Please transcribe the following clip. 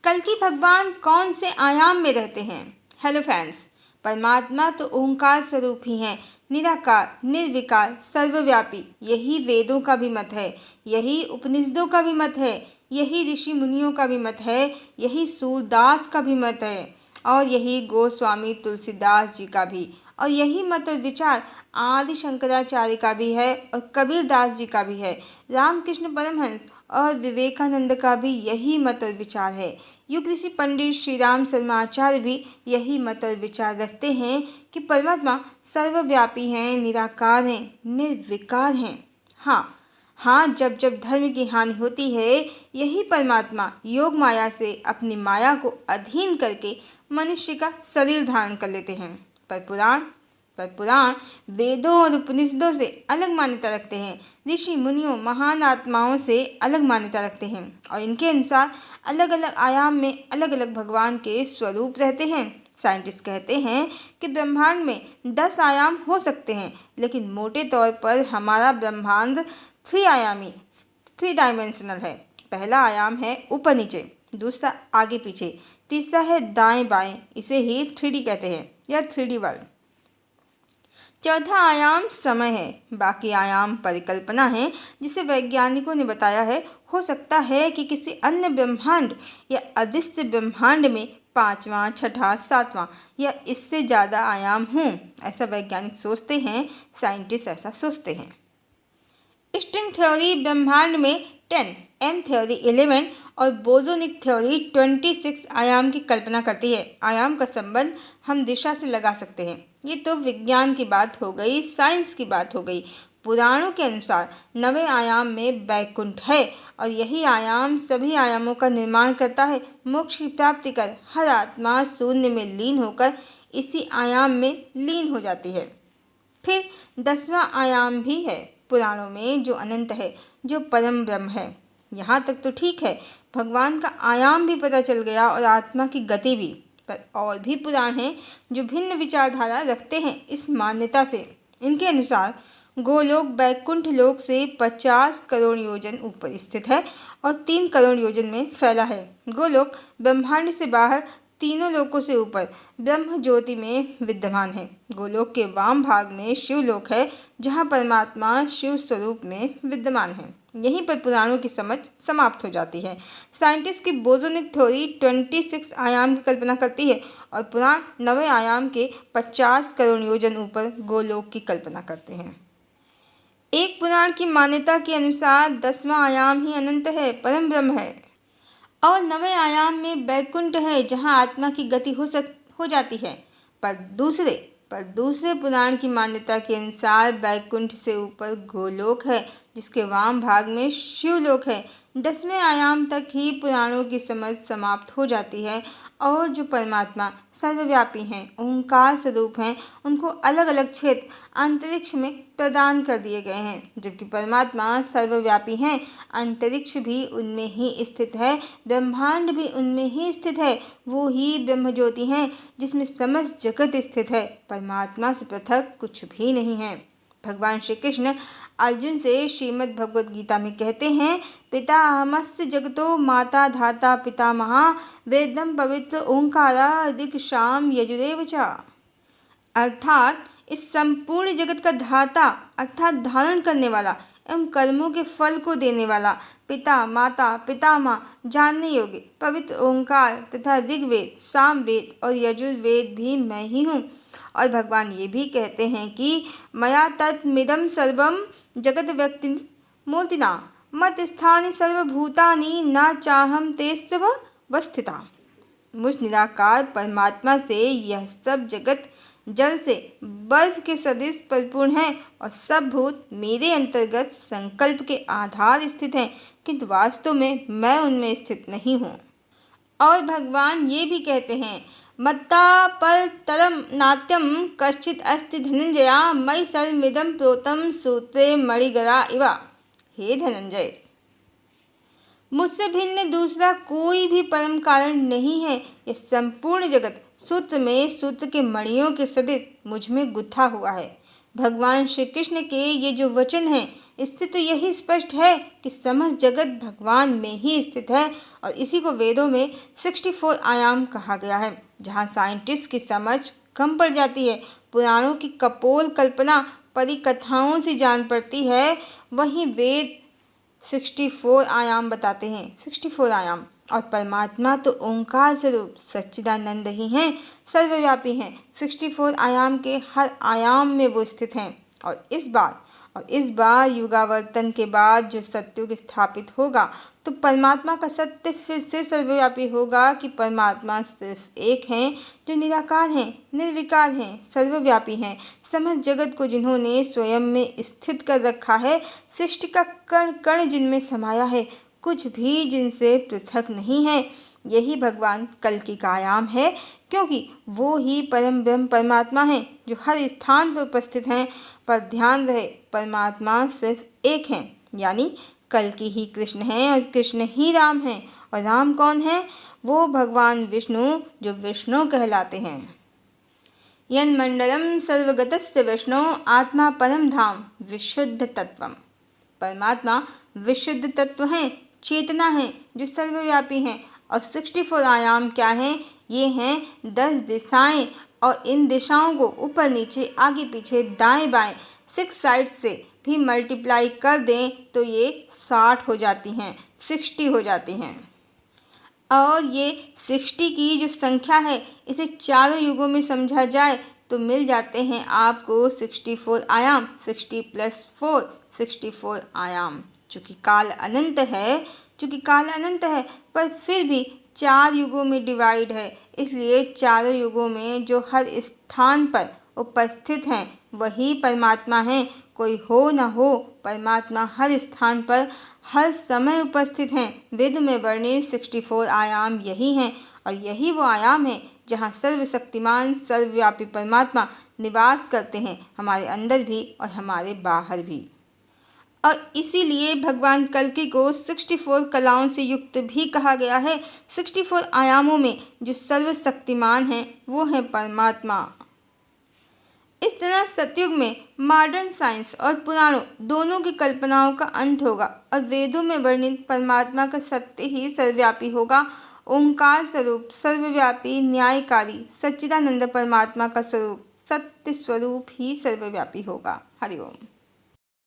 कल की भगवान कौन से आयाम में रहते हैं? हेलो फ्रेंड्स, परमात्मा तो ओंकार स्वरूप ही हैं, निराकार, निर्विकार, सर्वव्यापी। यही वेदों का भी मत है, यही उपनिषदों का भी मत है, यही ऋषि मुनियों का भी मत है, यही सूरदास का भी मत है और यही गोस्वामी तुलसीदास जी का भी, और यही मत और विचार आदि शंकराचार्य का भी है और कबीरदास जी का भी है। रामकृष्ण परमहंस और विवेकानंद का भी यही मत और विचार है। युग ऋषि पंडित श्री राम शर्मा आचार्य भी यही मत और विचार रखते हैं कि परमात्मा सर्वव्यापी हैं, निराकार हैं, निर्विकार हैं। हाँ, जब जब धर्म की हानि होती है, यही परमात्मा योग माया से अपनी माया को अधीन करके मनुष्य का शरीर धारण कर लेते हैं। पर पुराण वेदों और उपनिषदों से अलग मान्यता रखते हैं, ऋषि मुनियों महान आत्माओं से अलग मान्यता रखते हैं और इनके अनुसार अलग अलग आयाम में अलग अलग भगवान के स्वरूप रहते हैं। साइंटिस्ट कहते हैं कि ब्रह्मांड में 10 आयाम हो सकते हैं, लेकिन मोटे तौर पर हमारा ब्रह्मांड 3 डायमेंशनल है। पहला आयाम है ऊपर नीचे, दूसरा आगे पीछे, तीसरा है दाएं बाएं, इसे ही 3D कहते हैं या 3D वर्ल्ड। चौथा आयाम समय है, बाकी आयाम परिकल्पना है जिसे वैज्ञानिकों ने बताया है। हो सकता है कि किसी अन्य ब्रह्मांड या अदृश्य ब्रह्मांड में 5वां, 6ठा, 7वां या इससे ज़्यादा आयाम हों, ऐसा वैज्ञानिक सोचते हैं, साइंटिस्ट ऐसा सोचते हैं। स्ट्रिंग थ्योरी ब्रह्मांड में 10, एम थ्योरी 11 और बोसोनिक थ्योरी 26 आयाम की कल्पना करती है। आयाम का संबंध हम दिशा से लगा सकते हैं। ये तो विज्ञान की बात हो गई, साइंस की बात हो गई। पुराणों के अनुसार 9वें आयाम में वैकुंठ है और यही आयाम सभी आयामों का निर्माण करता है। मोक्ष की प्राप्ति कर हर आत्मा शून्य में लीन होकर इसी आयाम में लीन हो जाती है। फिर 10वां आयाम भी है पुराणों में, जो अनंत है, जो परम ब्रह्म है। यहाँ तक तो ठीक है, भगवान का आयाम भी पता चल गया और आत्मा की गति भी। पर और भी पुराण हैं जो भिन्न विचारधारा रखते हैं इस मान्यता से। इनके अनुसार गोलोक वैकुंठ लोक से 50 करोड़ योजन ऊपर स्थित है और 3 करोड़ योजन में फैला है। गोलोक ब्रह्मांड से बाहर तीनों लोकों से ऊपर ब्रह्म ज्योति में विद्यमान है। गोलोक के वाम भाग में शिवलोक है, जहाँ परमात्मा शिव स्वरूप में विद्यमान है। यहीं पर पुराणों की समझ समाप्त हो जाती है। साइंटिस्ट की बोसोनिक थ्योरी 26 आयाम की कल्पना करती है और पुराण 9वें आयाम के 50 करोड़ योजन ऊपर गोलोक की कल्पना करते हैं। एक पुराण की मान्यता के अनुसार 10वां आयाम ही अनंत है, परम ब्रह्म है और 9वें आयाम में वैकुंठ है, जहाँ आत्मा की गति हो जाती है। पर दूसरे पुराण की मान्यता के अनुसार वैकुंठ से ऊपर गोलोक है, जिसके वाम भाग में शिवलोक है। 10वें आयाम तक ही पुराणों की समझ समाप्त हो जाती है और जो परमात्मा सर्वव्यापी हैं, ओंकार स्वरूप हैं, उनको अलग अलग क्षेत्र अंतरिक्ष में प्रदान कर दिए गए हैं। जबकि परमात्मा सर्वव्यापी हैं, अंतरिक्ष भी उनमें ही स्थित है, ब्रह्मांड भी उनमें ही स्थित है। वो ही ब्रह्म ज्योति हैं जिसमें समस्त जगत स्थित है। परमात्मा से पृथक कुछ भी नहीं है। भगवान श्री कृष्ण अर्जुन से श्रीमद् भगवद गीता में कहते हैं, पिता अहमस्य जगतो माता धाता पितामहा वेदम पवित्र ओंकारा दिक्शाम यजुरेव च। अर्थात इस संपूर्ण जगत का धाता अर्थात धारण करने वाला एवं कर्मों के फल को देने वाला, पिता माता पितामह जानने योग्य पवित्र ओंकार तथा ऋग्वेद, सामवेद और यजुर्वेद भी मैं ही हूँ। और भगवान ये भी कहते हैं कि मया तत्मिदं सर्वं जगत व्यक्ति मूर्तिना मत स्थानि सर्वभूतानि न चाहम तेस्तव वस्थिता। मुझ निराकार परमात्मा से यह सब जगत जल से बर्फ के सदृश परिपूर्ण है और सब भूत मेरे अंतर्गत संकल्प के आधार स्थित हैं, किंतु वास्तव में मैं उनमें स्थित नहीं हूँ। और भगवान ये भी कहते हैं, मत्ता पर तरम नाट्यम कश्चित अस्ति धनंजया मयि सर्वमिदं प्रोतं सूत्रे मणिगरा इवा। हे धनंजय, मुझसे भिन्न दूसरा कोई भी परम कारण नहीं है। यह संपूर्ण जगत सूत्र में सूत्र के मणियों के सदित मुझ में गुथा हुआ है। भगवान श्री कृष्ण के ये जो वचन हैं, इससे तो यही स्पष्ट है कि समस्त जगत भगवान में ही स्थित है और इसी को वेदों में 64 आयाम कहा गया है। जहाँ साइंटिस्ट की समझ कम पड़ जाती है, पुराणों की कपोल कल्पना परिकथाओं से जान पड़ती है, वहीं वेद 64 आयाम बताते हैं। 64 आयाम। और परमात्मा तो ओंकार स्वरूप सच्चिदानंद ही हैं, सर्वव्यापी हैं। 64 आयाम के हर आयाम में वो स्थित हैं। और इस बार युगावर्तन के बाद जो सत्युग स्थापित होगा, तो परमात्मा का सत्य फिर से सर्वव्यापी होगा कि परमात्मा सिर्फ एक हैं, जो निराकार हैं, निर्विकार हैं, सर्वव्यापी हैं। समस्त जगत को जिन्होंने स्वयं में स्थित कर रखा है, सृष्टि का कण कण जिनमें समाया है, कुछ भी जिनसे पृथक नहीं है। यही भगवान कल्कि का आयाम है, क्योंकि वो ही परम ब्रह्म परमात्मा हैं, जो हर स्थान पर उपस्थित हैं। पर ध्यान रहे, परमात्मा सिर्फ एक हैं, यानी कल्कि ही कृष्ण हैं और कृष्ण ही राम हैं। और राम कौन है? वो भगवान विष्णु, जो विष्णु कहलाते हैं। यन्मंडलम सर्वगतस्य विष्णु आत्मा परम धाम विशुद्ध तत्वम। परमात्मा विशुद्ध तत्व हैं, चेतना है, जो सर्वव्यापी हैं। और 64 आयाम क्या हैं? ये हैं 10 दिशाएं, और इन दिशाओं को ऊपर नीचे आगे पीछे दाएं बाएं 6 साइड से भी मल्टीप्लाई कर दें तो ये 60 हो जाती हैं, 60 हो जाती हैं। और ये 60 की जो संख्या है, इसे चारों युगों में समझा जाए तो मिल जाते हैं आपको 64 आयाम। 60 + 4 64 आयाम। चूँकि काल अनंत है, पर फिर भी 4 युगों में डिवाइड है, इसलिए चारों युगों में जो हर स्थान पर उपस्थित हैं, वही परमात्मा हैं। कोई हो न हो, परमात्मा हर स्थान पर हर समय उपस्थित हैं। वेद में वर्णित 64 आयाम यही हैं, और यही वो आयाम हैं जहाँ सर्वशक्तिमान सर्वव्यापी परमात्मा निवास करते हैं, हमारे अंदर भी और हमारे बाहर भी। और इसीलिए भगवान कल्कि को 64 कलाओं से युक्त भी कहा गया है। 64 आयामों में जो सर्वशक्तिमान हैं, वो है परमात्मा। इस तरह सतयुग में मॉडर्न साइंस और पुराणों दोनों की कल्पनाओं का अंत होगा और वेदों में वर्णित परमात्मा का सत्य ही सर्वव्यापी होगा। ओंकार स्वरूप सर्वव्यापी न्यायकारी सच्चिदानंद परमात्मा का स्वरूप सत्य स्वरूप ही सर्वव्यापी होगा। हरि ओम।